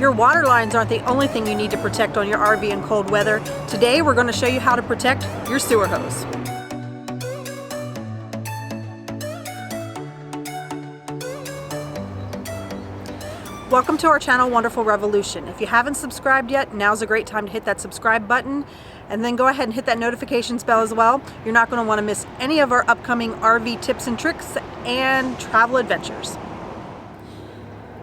Your water lines aren't the only thing you need to protect on your RV in cold weather. Today we're going to show you how to protect your sewer hose. Welcome to our channel, Wonderful Revolution. If you haven't subscribed yet, now's a great time to hit that subscribe button and then go ahead and hit that notifications bell as well. You're not going to want to miss any of our upcoming RV tips and tricks and travel adventures.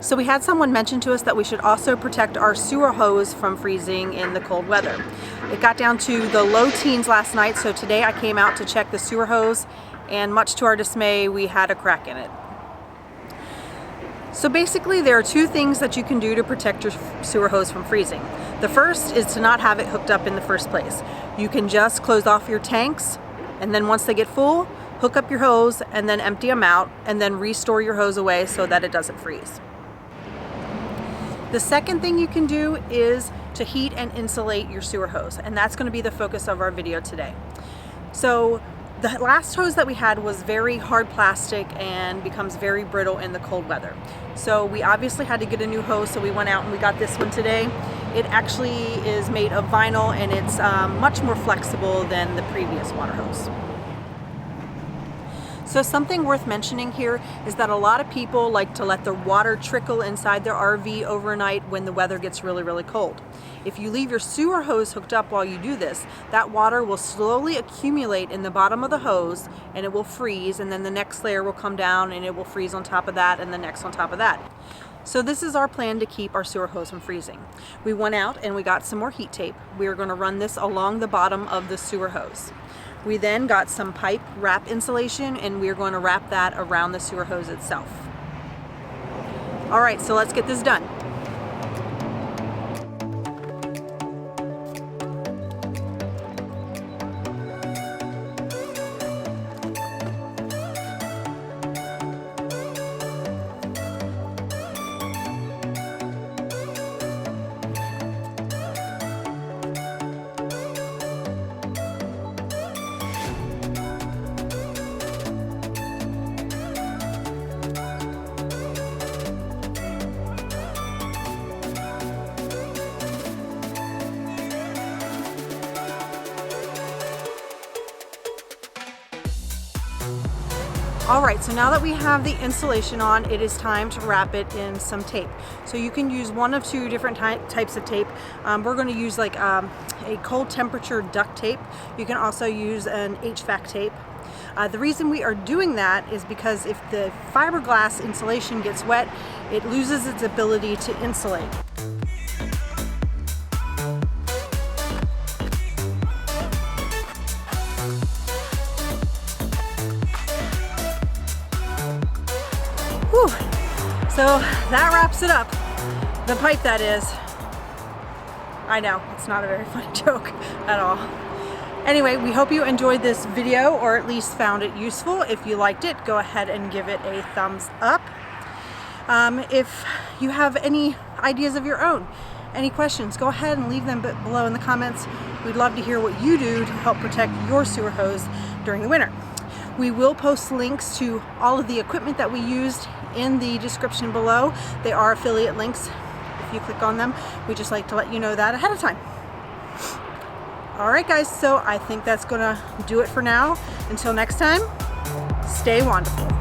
So we had someone mention to us that we should also protect our sewer hose from freezing in the cold weather. It got down to the low teens last night, so today I came out to check the sewer hose, and much to our dismay, we had a crack in it. So basically there are two things that you can do to protect your sewer hose from freezing. The first is to not have it hooked up in the first place. You can just close off your tanks, and then once they get full, hook up your hose and then empty them out, and then restore your hose away so that it doesn't freeze. The second thing you can do is to heat and insulate your sewer hose, and that's going to be the focus of our video today. So the last hose that we had was very hard plastic and becomes very brittle in the cold weather. So we obviously had to get a new hose, so we went out and we got this one today. It actually is made of vinyl and it's much more flexible than the previous water hose. So something worth mentioning here is that a lot of people like to let the water trickle inside their RV overnight when the weather gets really, really cold. If you leave your sewer hose hooked up while you do this, that water will slowly accumulate in the bottom of the hose and it will freeze, and then the next layer will come down and it will freeze on top of that and the next on top of that. So this is our plan to keep our sewer hose from freezing. We went out and we got some more heat tape. We are going to run this along the bottom of the sewer hose. We then got some pipe wrap insulation and we're going to wrap that around the sewer hose itself. All right, so let's get this done. Alright, so now that we have the insulation on, it is time to wrap it in some tape. So you can use one of two different types of tape. We're going to use like a cold temperature duct tape. You can also use an HVAC tape. The reason we are doing that is because if the fiberglass insulation gets wet, it loses its ability to insulate. Whew. So that wraps it up. The pipe, that is. I know, it's not a very funny joke at all. Anyway, we hope you enjoyed this video or at least found it useful. If you liked it, go ahead and give it a thumbs up. If you have any ideas of your own, any questions, go ahead and leave them below in the comments. We'd love to hear what you do to help protect your sewer hose during the winter. We will post links to all of the equipment that we used in the description below. They are affiliate links. If you click on them, we just like to let you know that ahead of time. Alright guys, so I think that's gonna do it for now. Until next time, stay wonderful.